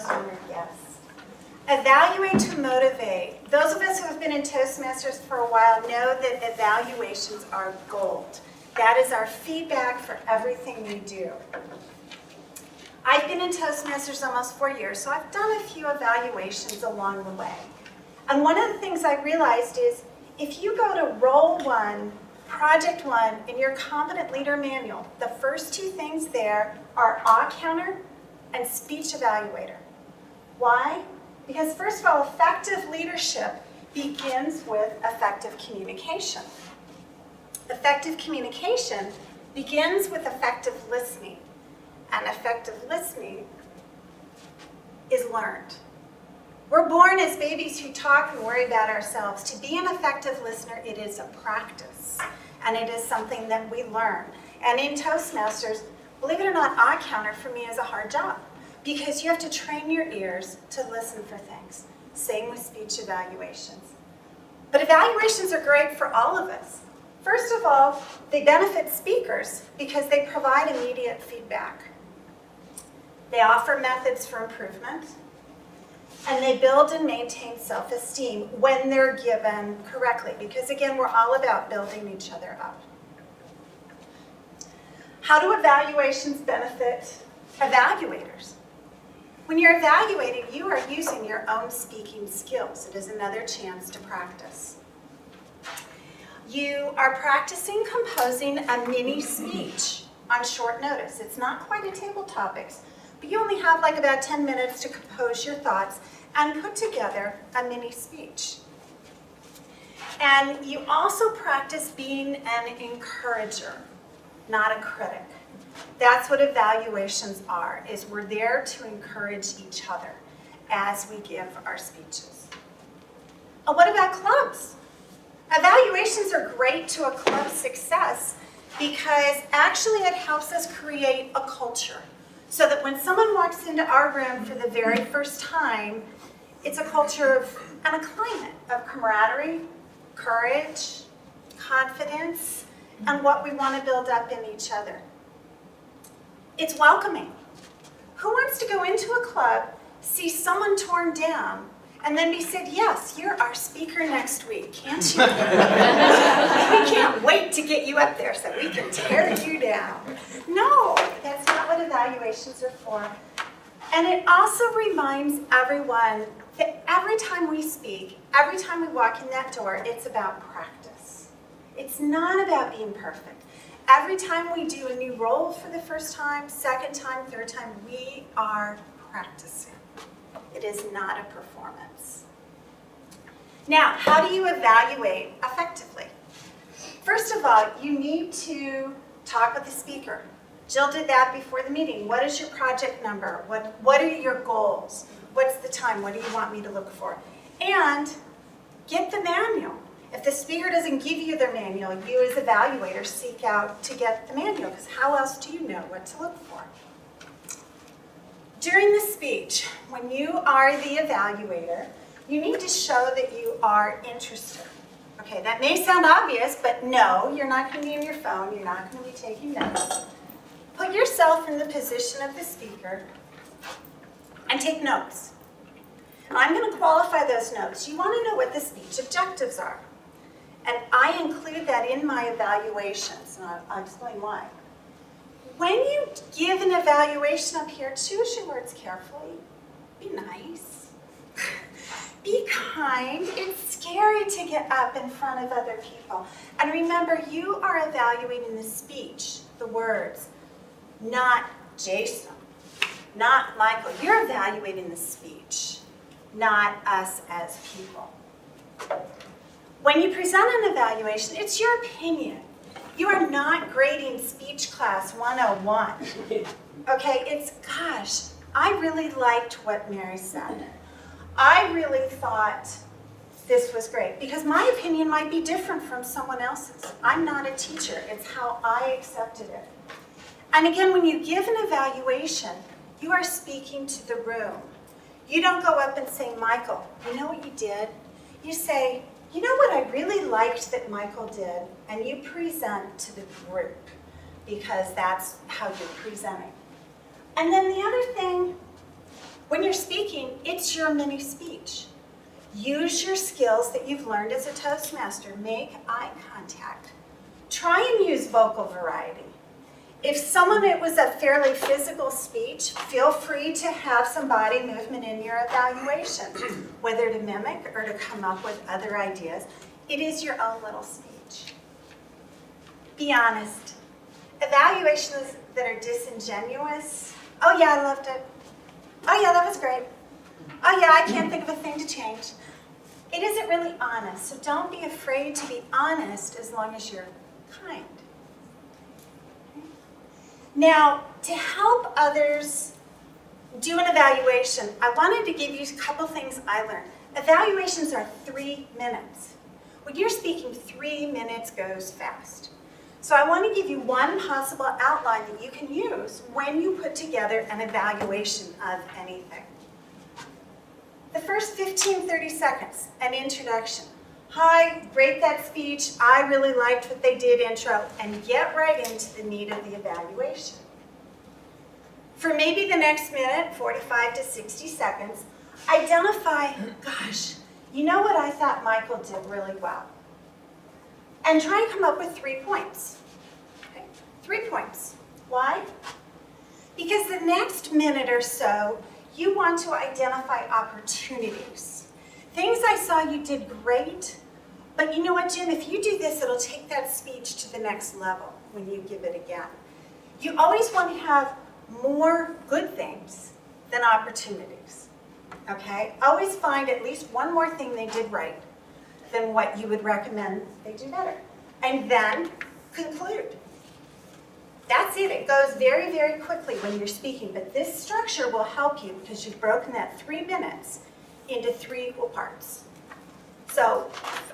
honored guest. Evaluate to motivate. Those of us who have been in Toastmasters for a while know that evaluations are gold. That is our feedback for everything we do. I've been in Toastmasters almost 4 years, so I've done a few evaluations along the way. And one of the things I realized is if you go to Role 1, Project 1 in your Competent Leader Manual, the first two things there are awe counter and speech evaluator. Why? Because first of all, effective leadership begins with effective communication. Effective communication begins with effective listening, and effective listening is learned. We're born as babies who talk and worry about ourselves. To be an effective listener, it is a practice, and it is something that we learn. And in Toastmasters, believe it or not, awe counter for me is a hard job because you have to train your ears to listen for things. Same with speech evaluations. But evaluations are great for all of us. First of all, they benefit speakers because they provide immediate feedback. They offer methods for improvement, and they build and maintain self-esteem when they're given correctly, because again, we're all about building each other up. How do evaluations benefit evaluators? When you're evaluating, you are using your own speaking skills. It is another chance to practice. You are practicing composing a mini speech on short notice. It's not quite a table topics, but you only have like about 10 minutes to compose your thoughts and put together a mini speech. And you also practice being an encourager, not a critic. That's what evaluations are, is we're there to encourage each other as we give our speeches. What about clubs? Evaluations are great to a club's success because actually it helps us create a culture so that when someone walks into our room for the very first time, it's a culture of, and a climate of camaraderie, courage, confidence, and what we want to build up in each other. It's welcoming. Who wants to go into a club, see someone torn down, and then be said, yes, you're our speaker next week, can't you? We can't wait to get you up there so we can tear you down. No, that's not what evaluations are for. And it also reminds everyone that every time we speak, every time we walk in that door, it's about practice. It's not about being perfect. Every time we do a new role for the first time, second time, third time, we are practicing. It is not a performance. Now, how do you evaluate effectively? First of all, you need to talk with the speaker. Jill did that before the meeting. What is your project number? What are your goals? What's the time? What do you want me to look for? And get the manual. If the speaker doesn't give you the manual, you as evaluators seek out to get the manual, because how else do you know what to look for? During the speech, when you are the evaluator, you need to show that you are interested. Okay, that may sound obvious, but no, you're not going to be in your phone, you're not going to be taking notes. Put yourself in the position of the speaker and take notes. I'm going to qualify those notes. You want to know what the speech objectives are. And I include that in my evaluations, and I'll explain why. When you give an evaluation up here, choose your words carefully. Be nice. Be kind. It's scary to get up in front of other people. And remember, you are evaluating the speech, the words, not Jason, not Michael. You're evaluating the speech, not us as people. When you present an evaluation, it's your opinion. You are not grading speech class 101. Okay, it's, gosh, I really liked what Mary said. I really thought this was great, because my opinion might be different from someone else's. I'm not a teacher. It's how I accepted it. And again, when you give an evaluation, you are speaking to the room. You don't go up and say, Michael, you know what you did? You say, you know what I really liked that Michael did? And you present to the group, because that's how you're presenting. And then the other thing, When you're speaking, it's your mini speech. Use your skills that you've learned as a Toastmaster. Make eye contact. Try and use vocal variety. If it was a fairly physical speech, feel free to have some body movement in your evaluation, whether to mimic or to come up with other ideas. It is your own little speech. Be honest. Evaluations that are disingenuous, oh yeah, I loved it. Oh yeah, that was great. Oh yeah, I can't think of a thing to change. It isn't really honest, so don't be afraid to be honest as long as you're kind. Now, to help others do an evaluation, I wanted to give you a couple things I learned. Evaluations are 3 minutes. When you're speaking, 3 minutes goes fast. So I want to give you one possible outline that you can use when you put together an evaluation of anything. The first 15-30 seconds, an introduction. Hi, great that speech. I really liked what they did intro, and get right into the meat of the evaluation. For maybe the next minute, 45 to 60 seconds, identify, gosh, you know what I thought Michael did really well? And try and come up with 3 points. Okay? 3 points. Why? Because the next minute or so, you want to identify opportunities. Things I saw you did great, but you know what, Jim, if you do this, it'll take that speech to the next level when you give it again. You always want to have more good things than opportunities, okay? Always find at least one more thing they did right than what you would recommend they do better. And then conclude. That's it. It goes very, very quickly when you're speaking, but this structure will help you because you've broken that 3 minutes into 3 equal parts. So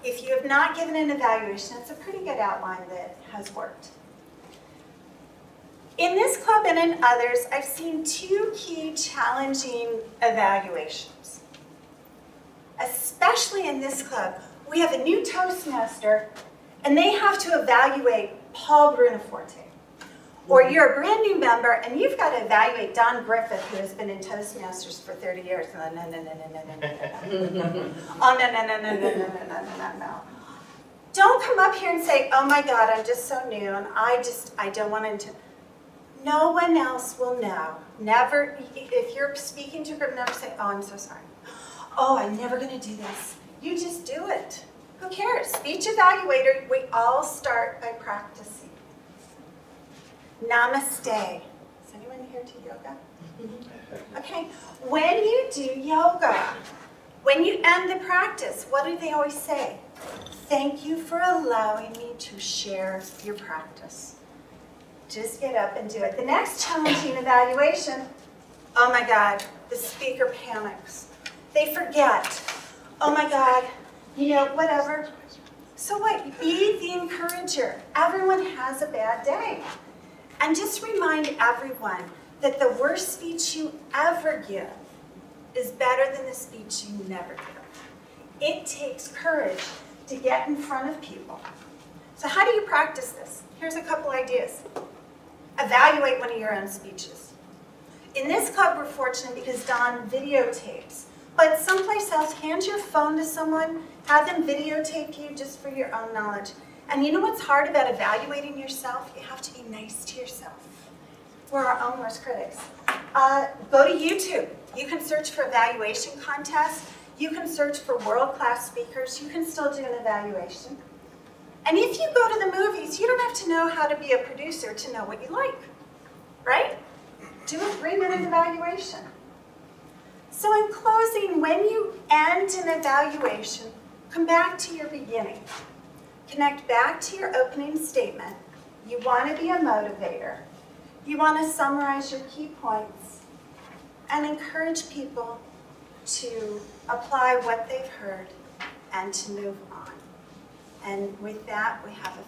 if you have not given an evaluation, it's a pretty good outline that has worked. In this club and in others, I've seen 2 key challenging evaluations. Especially in this club, we have a new Toastmaster, and they have to evaluate Paul Brunaforte. Or you're a brand new member, and you've got to evaluate Don Griffith, who has been in Toastmasters for 30 years. No. Oh, no. Don't come up here and say, oh my God, I'm just so new, and I don't want to. No one else will know. Never, if you're speaking to a group, never say, oh, I'm so sorry. Oh, I'm never going to do this. You just do it. Who cares? Speech evaluator, we all start by practicing. Namaste. Is anyone here to yoga? Okay. When you do yoga, when you end the practice, what do they always say? Thank you for allowing me to share your practice. Just get up and do it. The next challenging evaluation, oh my God, the speaker panics. They forget. Oh my God, whatever. So what? Be the encourager. Everyone has a bad day. And just remind everyone that the worst speech you ever give is better than the speech you never give. It takes courage to get in front of people. So how do you practice this? Here's a couple ideas. Evaluate one of your own speeches. In this club, we're fortunate because Don videotapes. But someplace else, hand your phone to someone, have them videotape you just for your own knowledge. And you know what's hard about evaluating yourself? You have to be nice to yourself. We're our own worst critics. Go to YouTube. You can search for evaluation contests. You can search for world-class speakers. You can still do an evaluation. And if you go to the movies, you don't have to know how to be a producer to know what you like, right? Do a 3-minute evaluation. So in closing, when you end an evaluation, come back to your beginning. Connect back to your opening statement. You want to be a motivator. You want to summarize your key points and encourage people to apply what they've heard and to move on. And with that, we have a